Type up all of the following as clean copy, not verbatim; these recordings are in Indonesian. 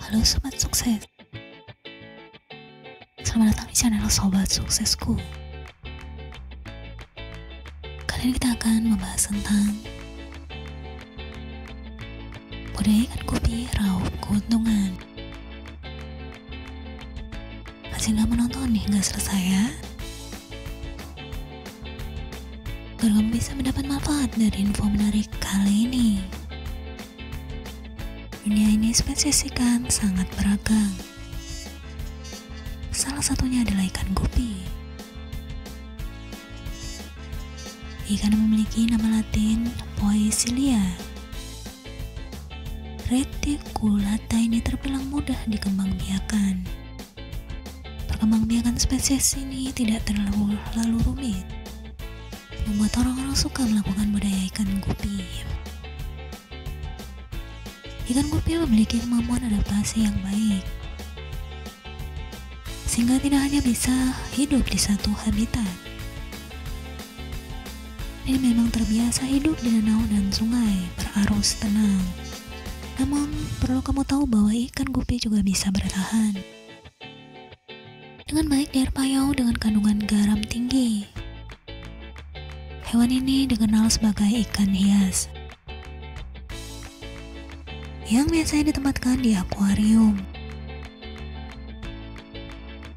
Halo Sobat Sukses, selamat datang di channel Sobat Suksesku. Kali ini kita akan membahas tentang budaya ikan gupi raup keuntungan. Masih gak menonton nih, gak selesai ya? Agar kamu bisa mendapat manfaat dari info menarik kali ini. Dunia ini spesies ikan sangat beragam. Salah satunya adalah ikan gupi. Ikan yang memiliki nama latin Poecilia reticulata ini terbilang mudah dikembangbiakan. Perkembangbiakan spesies ini tidak terlalu rumit, membuat orang-orang suka melakukan budaya ikan gupi. Ikan gupi memiliki kemampuan adaptasi yang baik, sehingga tidak hanya bisa hidup di satu habitat. Ini memang terbiasa hidup di danau dan sungai berarus tenang. Namun, perlu kamu tahu bahwa ikan gupi juga bisa bertahan dengan baik di air payau dengan kandungan garam tinggi. Hewan ini dikenal sebagai ikan hias, yang biasanya ditempatkan di akuarium.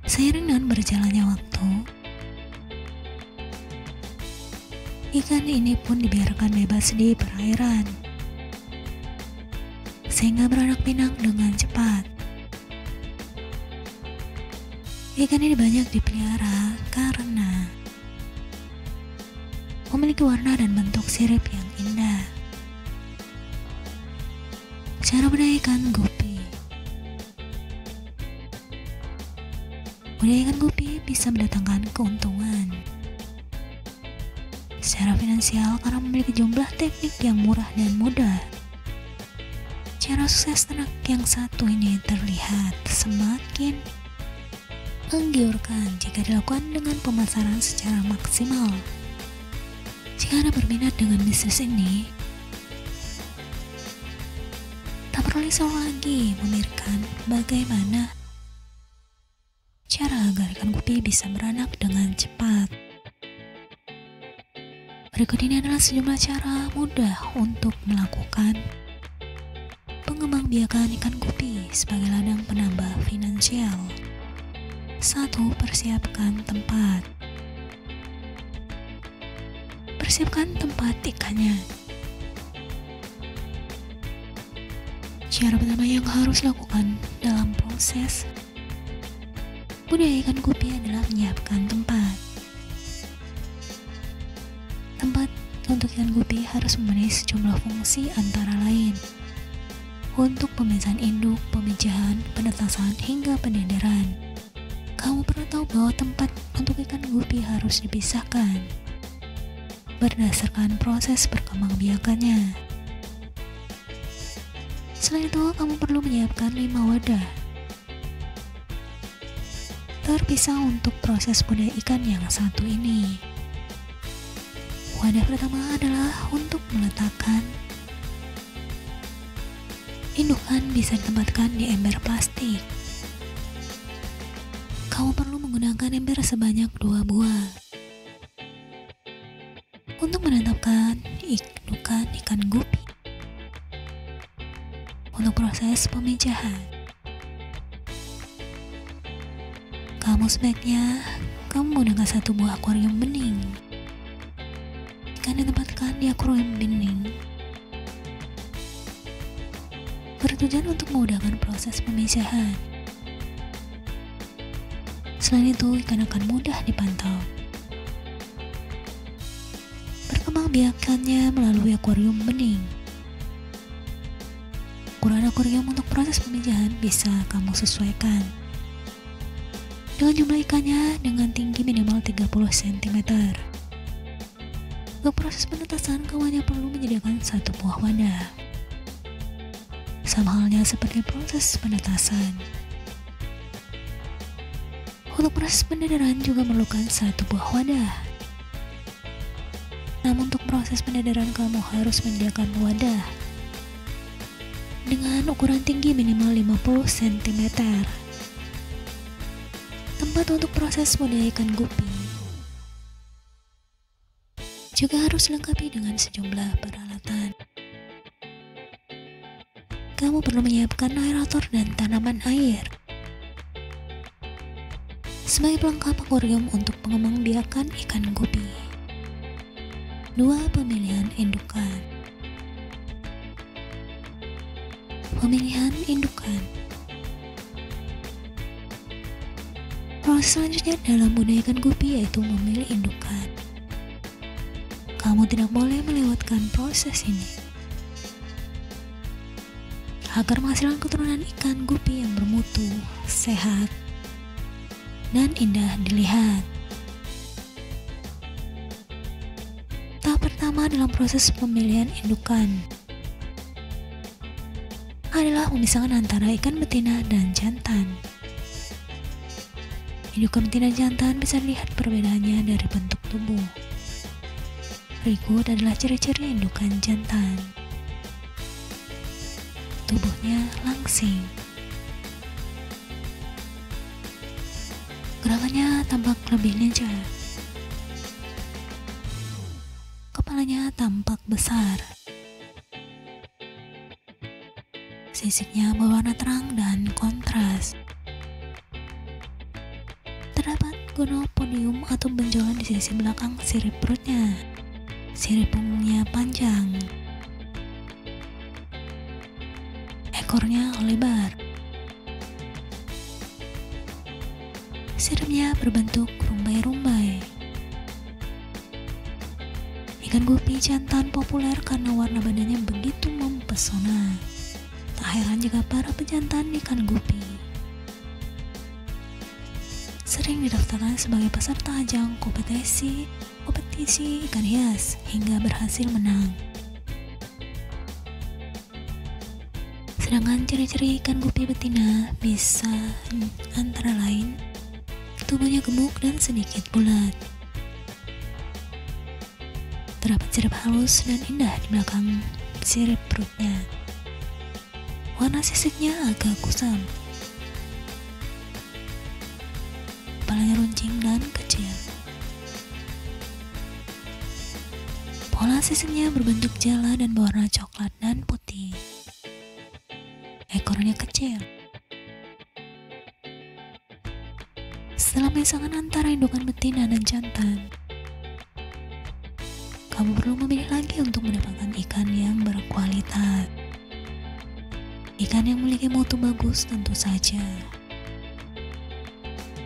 Seiring dengan berjalannya waktu, ikan ini pun dibiarkan bebas di perairan, sehingga beranak pinak dengan cepat. Ikan ini banyak dipelihara karena memiliki warna dan bentuk sirip yang indah. Cara budaya ikan gupi. Budaya ikan gupi bisa mendatangkan keuntungan secara finansial karena memiliki jumlah teknik yang murah dan mudah. Cara sukses ternak yang satu ini terlihat semakin menggiurkan jika dilakukan dengan pemasaran secara maksimal. Jika Anda berminat dengan bisnis ini, tak perlu risau lagi memikirkan bagaimana cara agar ikan gupi bisa beranak dengan cepat. Berikut ini adalah sejumlah cara mudah untuk melakukan pengembangbiakan ikan gupi sebagai ladang penambah finansial. 1. Persiapkan tempat. Persiapkan tempat ikannya. Cara pertama yang harus dilakukan dalam proses budaya ikan gupi adalah menyiapkan tempat. Tempat untuk ikan gupi harus memenuhi sejumlah fungsi antara lain untuk pemisahan induk, pemijahan, penetasan, hingga pendenderan. Kamu perlu tahu bahwa tempat untuk ikan gupi harus dipisahkan berdasarkan proses perkembangbiakannya. Selain itu, kamu perlu menyiapkan 5 wadah terpisah untuk proses budaya ikan yang satu ini. Wadah pertama adalah untuk meletakkan indukan, bisa ditempatkan di ember plastik. Kamu perlu menggunakan ember sebanyak 2 buah untuk menetapkan indukan ikan gupi. Untuk proses pemijahan, kamu sebaiknya menggunakan 1 buah akuarium bening. Ikan ditempatkan di akuarium bening bertujuan untuk memudahkan proses pemijahan. Selain itu, ikan akan mudah dipantau. Perkembangbiakannya melalui akuarium bening. Ukuran akuarium untuk proses pemijahan bisa kamu sesuaikan dengan jumlah ikannya dengan tinggi minimal 30 cm. Untuk proses penetasan, kamu hanya perlu menyediakan 1 buah wadah. Sama halnya seperti proses penetasan. Untuk proses pendenderan juga memerlukan 1 buah wadah. Namun untuk proses pendenderan kamu harus menyediakan wadah dengan ukuran tinggi minimal 50 cm. Tempat untuk proses budidaya ikan gupi juga harus dilengkapi dengan sejumlah peralatan. Kamu perlu menyiapkan aerator dan tanaman air. Sebagai pelengkap akuarium untuk pengembangbiakan ikan gupi. 2. Pemilihan indukan. Pemilihan indukan. Proses selanjutnya dalam budidaya ikan gupi yaitu memilih indukan. Kamu tidak boleh melewatkan proses ini agar menghasilkan keturunan ikan gupi yang bermutu, sehat, dan indah dilihat. Tahap pertama dalam proses pemilihan indukan adalah memisahkan antara ikan betina dan jantan. Indukan betina dan jantan bisa dilihat perbedaannya dari bentuk tubuh. Berikut adalah ciri-ciri indukan jantan. Tubuhnya langsing. Gerakannya tampak lebih lincah. Kepalanya tampak besar. Sisiknya berwarna terang dan kontras. Terdapat gonopodium atau benjolan di sisi belakang sirip perutnya. Sirip punggungnya panjang. Ekornya lebar. Siripnya berbentuk rumbai-rumbai. Ikan gupi jantan populer karena warna badannya begitu mempesona. Tak heran jika para pejantan ikan gupi sering didaftarkan sebagai peserta ajang kompetisi ikan hias hingga berhasil menang. Sedangkan ciri-ciri ikan gupi betina bisa antara lain tubuhnya gemuk dan sedikit bulat. Terdapat sirip halus dan indah di belakang sirip perutnya. Warna sisiknya agak kusam. Kepalanya runcing dan kecil. Pola sisiknya berbentuk jala dan berwarna coklat dan putih. Ekornya kecil. Setelah memisahkan antara indukan betina dan jantan, kamu perlu memilih lagi untuk mendapatkan ikan yang berkualitas. Ikan yang memiliki mutu bagus tentu saja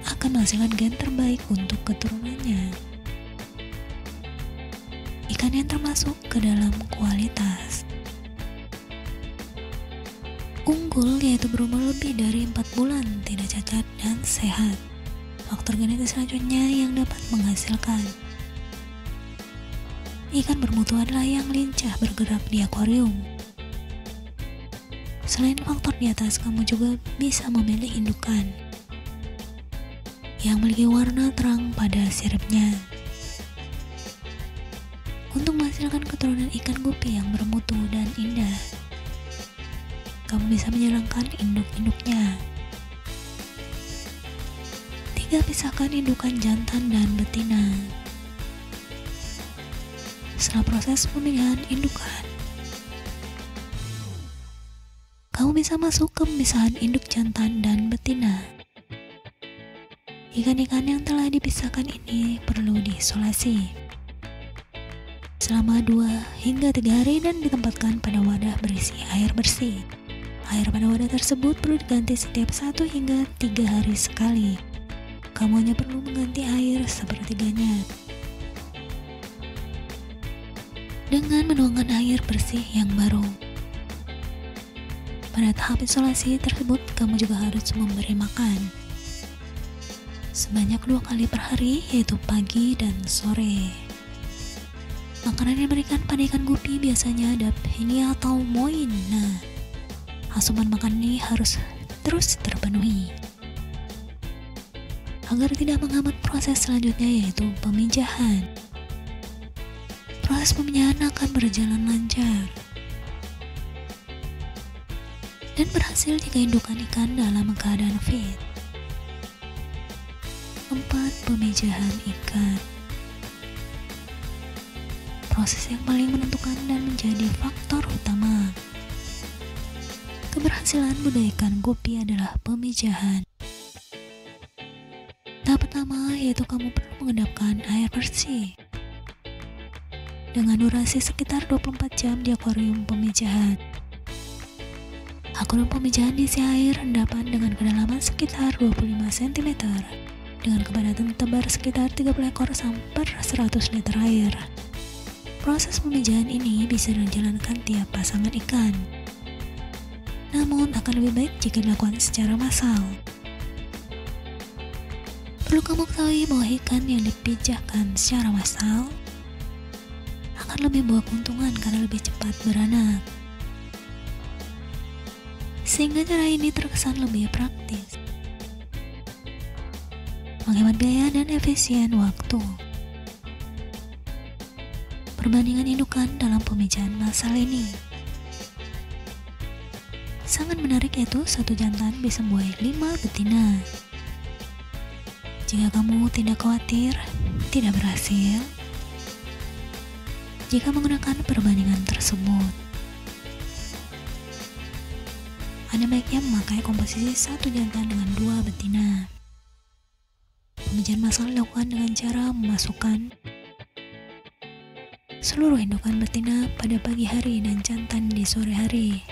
akan menghasilkan gen terbaik untuk keturunannya. Ikan yang termasuk ke dalam kualitas unggul yaitu berumur lebih dari 4 bulan, tidak cacat dan sehat. Faktor genetis selanjutnya yang dapat menghasilkan ikan bermutu adalah yang lincah bergerak di akuarium. Selain faktor di atas, kamu juga bisa memilih indukan yang memiliki warna terang pada siripnya. Untuk menghasilkan keturunan ikan gupi yang bermutu dan indah, kamu bisa menjalankan induk-induknya. 3. Pisahkan indukan jantan dan betina. Setelah proses pemilihan indukan, kamu bisa masuk ke pemisahan induk jantan dan betina. Ikan-ikan yang telah dipisahkan ini perlu diisolasi selama 2 hingga 3 hari dan ditempatkan pada wadah berisi air bersih. Air pada wadah tersebut perlu diganti setiap 1 hingga 3 hari sekali. Kamu hanya perlu mengganti air sepertiganya dengan menuangkan air bersih yang baru. Pada tahap isolasi tersebut, kamu juga harus memberi makan sebanyak 2 kali per hari, yaitu pagi dan sore. Makanan yang diberikan pada ikan gupi biasanya ada penny atau moin. Nah, asupan makan ini harus terus terpenuhi agar tidak menghambat proses selanjutnya, yaitu pemijahan. Proses pemijahan akan berjalan lancar. dan berhasil jika indukan ikan dalam keadaan fit. 4. Pemijahan ikan. Proses yang paling menentukan dan menjadi faktor utama keberhasilan budaya ikan gupi adalah pemijahan. Tahap pertama yaitu kamu perlu mengendapkan air bersih dengan durasi sekitar 24 jam di akuarium pemijahan. Akuarium pemijahan diisi air endapan dengan kedalaman sekitar 25 cm dengan kepadatan tebar sekitar 30 ekor sampai 100 liter air. Proses pemijahan ini bisa dijalankan tiap pasangan ikan, namun akan lebih baik jika dilakukan secara massal. Perlu kamu ketahui bahwa ikan yang dipijahkan secara massal akan lebih membawa keuntungan karena lebih cepat beranak, sehingga cara ini terkesan lebih praktis, menghemat biaya dan efisien waktu. Perbandingan indukan dalam pemijahan massal ini sangat menarik, yaitu satu jantan bisa membuai 5 betina. Jika kamu tidak khawatir tidak berhasil jika menggunakan perbandingan tersebut, Anda baiknya memakai komposisi satu jantan dengan 2 betina. Pemijahan massal dilakukan dengan cara memasukkan seluruh indukan betina pada pagi hari dan jantan di sore hari.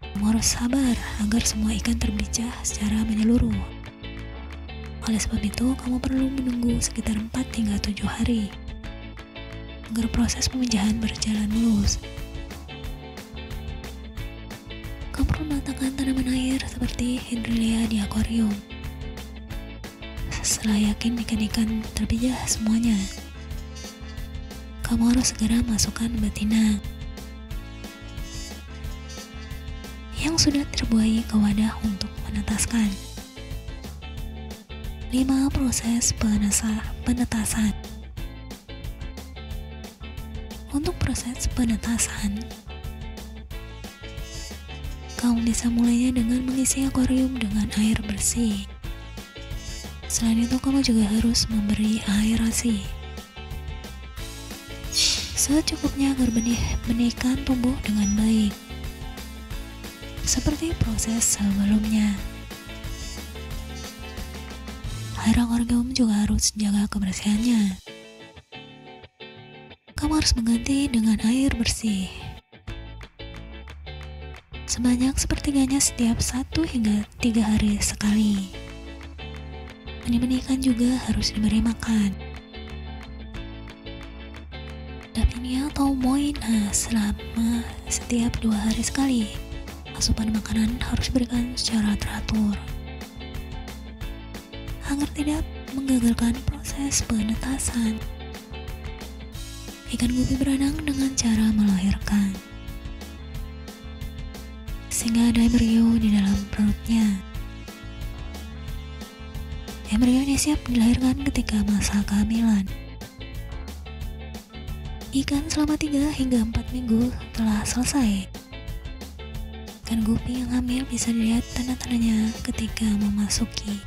Kamu harus sabar agar semua ikan terpijah secara menyeluruh. Oleh sebab itu, kamu perlu menunggu sekitar 4 hingga 7 hari agar proses pemijahan berjalan mulus. Kamu perlu meletakkan tanaman air seperti hidrolea di akuarium. Setelah yakin ikan-ikan terpijah semuanya, kamu harus segera masukkan betina yang sudah terbuai ke wadah untuk menetaskan. 5. Proses penetasan. Untuk proses penetasan, kamu bisa mulainya dengan mengisi akuarium dengan air bersih. Selain itu, kamu juga harus memberi aerasi secukupnya agar benih ikan tumbuh dengan baik, seperti proses sebelumnya. Air akuarium juga harus jaga kebersihannya. Kamu harus mengganti dengan air bersih sebanyak sepertiganya setiap 1 hingga 3 hari sekali. Benih-benih ikan juga harus diberi makan Daphnia atau Moina selama setiap 2 hari sekali. Asupan makanan harus diberikan secara teratur agar tidak menggagalkan proses penetasan. Ikan gupi berenang dengan cara melahirkan, sehingga ada embrio di dalam perutnya. Embrio ini siap dilahirkan ketika masa kehamilan. Ikan selama 3 hingga 4 minggu telah selesai. Ikan gupi yang hamil bisa dilihat tanda-tandanya ketika memasuki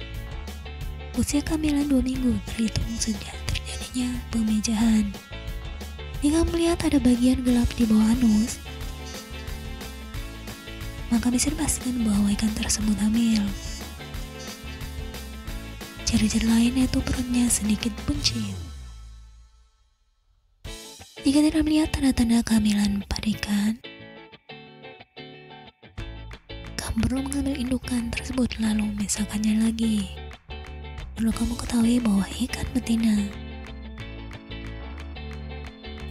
usia kehamilan 2 minggu terhitung sejak terjadinya pemijahan. Jika melihat ada bagian gelap di bawah anus, maka bisa dipastikan bahwa ikan tersebut hamil. Ciri-ciri lain yaitu perutnya sedikit buncit. Jika tidak melihat tanda-tanda kehamilan pada ikan, kamu perlu mengambil indukan tersebut lalu memisahkannya lagi. Perlu kamu ketahui bahwa ikan betina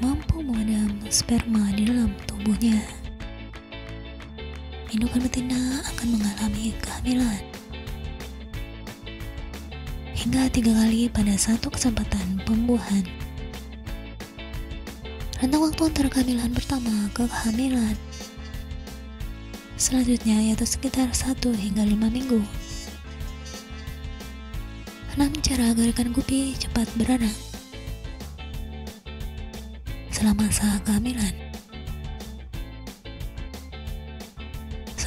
mampu memadam sperma di dalam tubuhnya. Indukan betina akan mengalami kehamilan hingga 3 kali pada satu kesempatan pembuahan. Rentang waktu antara kehamilan pertama ke kehamilan selanjutnya yaitu sekitar 1 hingga 5 minggu. 6 cara agar ikan gupi cepat beranak selama masa kehamilan.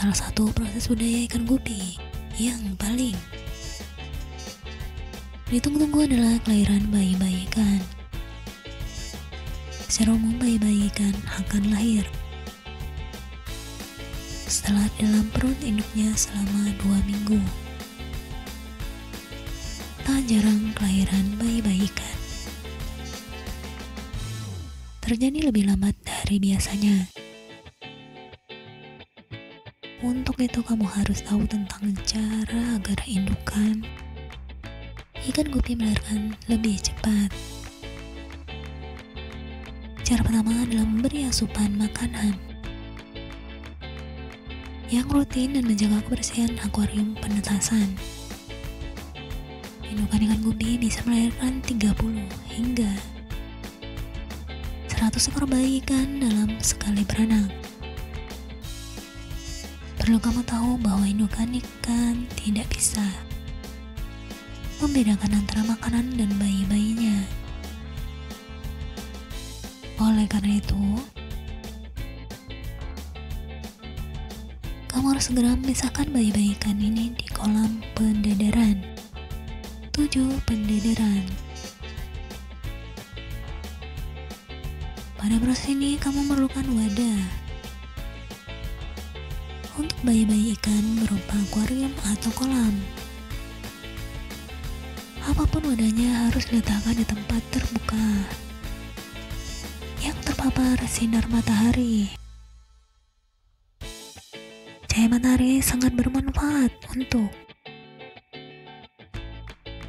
salah satu proses budaya ikan gupi yang paling ditunggu-tunggu adalah kelahiran bayi-bayi ikan. Secara umum bayi-bayi ikan akan lahir setelah dalam perut induknya selama 2 minggu. Tak jarang kelahiran bayi-bayi ikan terjadi lebih lambat dari biasanya. Untuk itu kamu harus tahu tentang cara agar indukan ikan gupi melahirkan lebih cepat. Cara pertama adalah memberi asupan makanan yang rutin dan menjaga kebersihan akuarium penetasan. Indukan ikan gupi bisa melahirkan 30 hingga 100 ekor bayi ikan dalam sekali beranak. Perlu kamu tahu bahwa indukan ikan tidak bisa membedakan antara makanan dan bayi-bayinya. Oleh karena itu, kamu harus segera memisahkan bayi-bayi ikan ini di kolam pendederan. 7. Pendederan. Pada proses ini kamu memerlukan wadah untuk bayi-bayi ikan berupa akuarium atau kolam. Apapun wadahnya harus diletakkan di tempat terbuka yang terpapar sinar matahari. Cahaya matahari sangat bermanfaat untuk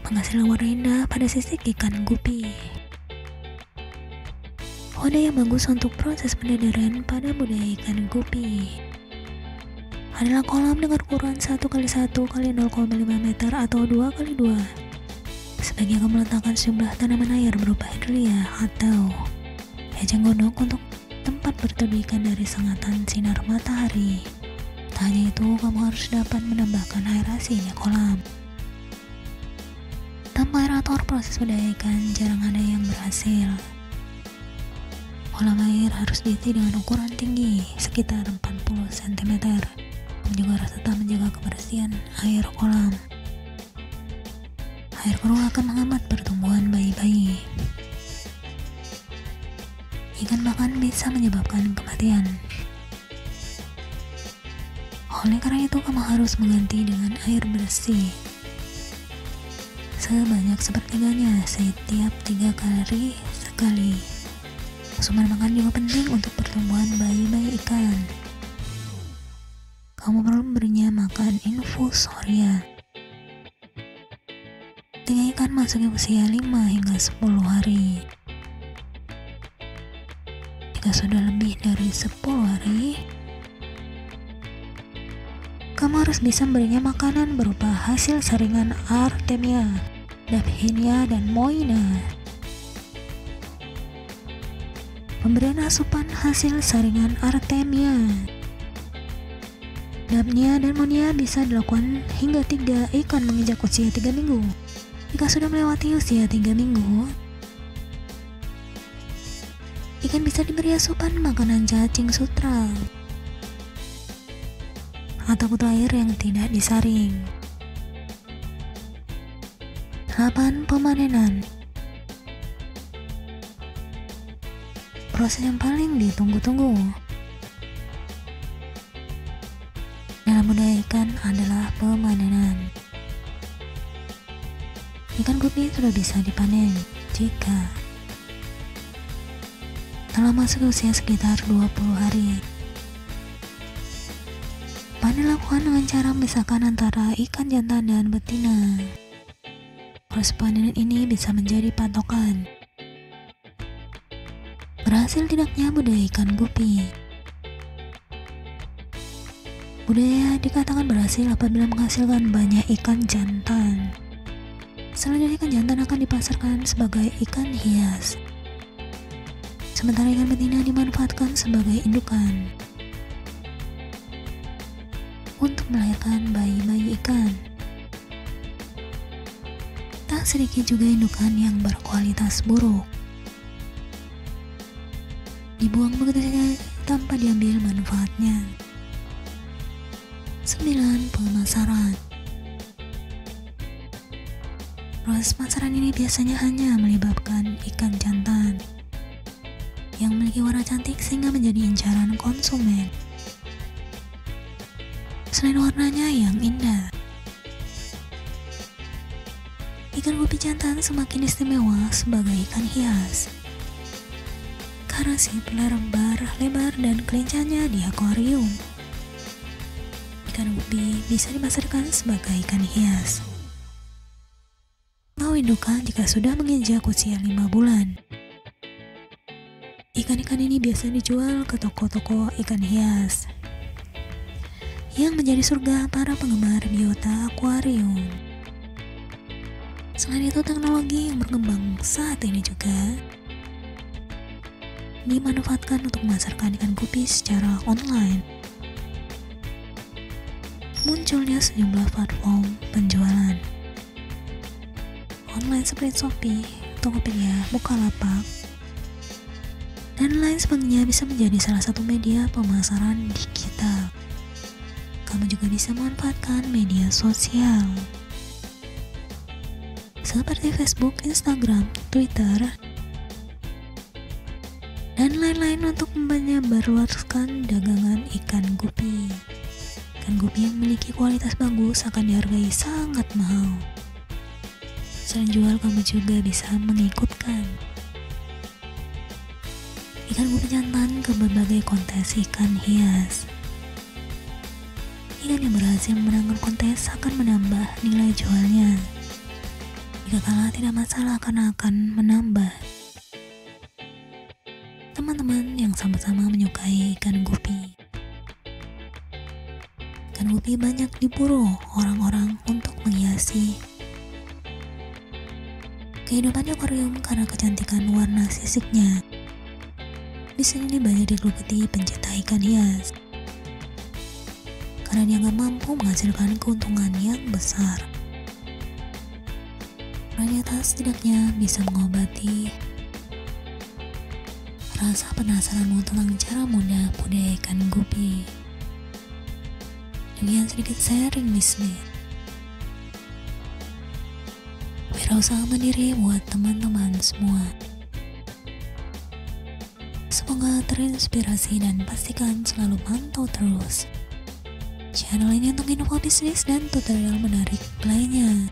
menghasilkan warna indah pada sisik ikan gupi. Wadah yang bagus untuk proses pendederan pada budaya ikan gupi adalah kolam dengan ukuran 1x1 x 0,5 meter atau 2x2. Sebaiknya kamu letakkan sejumlah tanaman air berupa hidrolia atau ejeng gondok untuk tempat berteduh ikan dari sengatan sinar matahari. Tak hanya itu, kamu harus dapat menambahkan aerasi di kolam. Tanpa aerator, proses budaya ikan jarang ada yang berhasil. Kolam air harus diisi dengan ukuran tinggi sekitar 40 cm. Kamu juga harus tetap menjaga kebersihan air kolam. Air keruh akan menghambat pertumbuhan bayi-bayi. Ikan bahkan bisa menyebabkan kematian. Oleh karena itu, kamu harus mengganti dengan air bersih sebanyak sepertiganya setiap 3 hari sekali. Asupan makan juga penting untuk pertumbuhan bayi-bayi ikan. Kamu perlu memberinya makan infusoria ketika ikan masuk usia 5 hingga 10 hari. Jika sudah lebih dari 10 hari, kamu harus bisa memberinya makanan berupa hasil saringan Artemia, Daphnia, dan Moina. Pemberian asupan hasil saringan Artemia, Daphnia, dan Monia bisa dilakukan hingga 3 ikan menginjak usia 3 minggu. Jika sudah melewati usia 3 minggu, ikan bisa diberi asupan makanan cacing sutra atau kutu air yang tidak disaring. 8. Pemanenan. Proses yang paling ditunggu-tunggu dalam budaya ikan adalah pemanenan. Ikan gupi sudah bisa dipanen jika telah masuk usia sekitar 20 hari. Panen dilakukan dengan cara memisahkan antara ikan jantan dan betina. Proses panen ini bisa menjadi patokan berhasil tidaknya budaya ikan gupi. Budaya dikatakan berhasil apabila menghasilkan banyak ikan jantan. Selanjutnya ikan jantan akan dipasarkan sebagai ikan hias, sementara ikan betina dimanfaatkan sebagai indukan untuk melahirkan bayi-bayi ikan. Tak sedikit juga indukan yang berkualitas buruk dibuang begitu saja tanpa diambil manfaatnya. 9. Pemasaran. Proses pemasaran ini biasanya hanya melibatkan ikan jantan yang memiliki warna cantik sehingga menjadi incaran konsumen. Selain warnanya yang indah, ikan gupi jantan semakin istimewa sebagai ikan hias karena sirip lebar dan kelincahnya di akuarium. Ikan gupi bisa dipasarkan sebagai ikan hias. Mau indukan jika sudah menginjak usia 5 bulan. Ikan-ikan ini biasa dijual ke toko-toko ikan hias yang menjadi surga para penggemar biota akuarium. Selain itu, teknologi yang berkembang saat ini juga dimanfaatkan untuk memasarkan ikan gupi secara online. Munculnya sejumlah platform penjualan online seperti Shopee, Tokopedia, Bukalapak, dan lain sebagainya bisa menjadi salah satu media pemasaran digital. Kamu juga bisa memanfaatkan media sosial seperti Facebook, Instagram, Twitter, dan lain-lain untuk menyebarluaskan dagangan ikan gupi. Ikan gupi yang memiliki kualitas bagus akan dihargai sangat mahal. Selain jual, kamu juga bisa mengikutkan ikan gupi jantan ke berbagai kontes ikan hias. Ikan yang berhasil memenangkan kontes akan menambah nilai jualnya. Jika kalah tidak masalah karena akan menambah teman-teman yang sama-sama menyukai ikan gupi. Ikan gupi banyak diburu orang-orang untuk menghiasi kehidupan akuarium karena kecantikan warna sisiknya. Di sini banyak digeluti pencinta ikan hias karena dianggap mampu menghasilkan keuntungan yang besar. Ternyata setidaknya bisa mengobati rasa penasaranmu tentang cara mudah budidaya ikan gupi. Demikian sedikit sharing bisnis wirausaha mandiri buat teman-teman semua. Semoga terinspirasi dan pastikan selalu pantau terus channel ini untuk info bisnis dan tutorial menarik lainnya.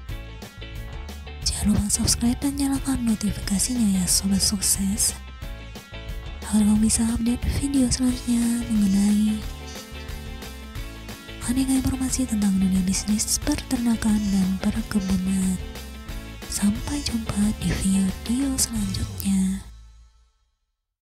Jangan lupa subscribe dan nyalakan notifikasinya ya sobat sukses, agar kamu bisa update video selanjutnya mengenai aneka informasi tentang dunia bisnis peternakan dan perkebunan. Sampai jumpa di video selanjutnya.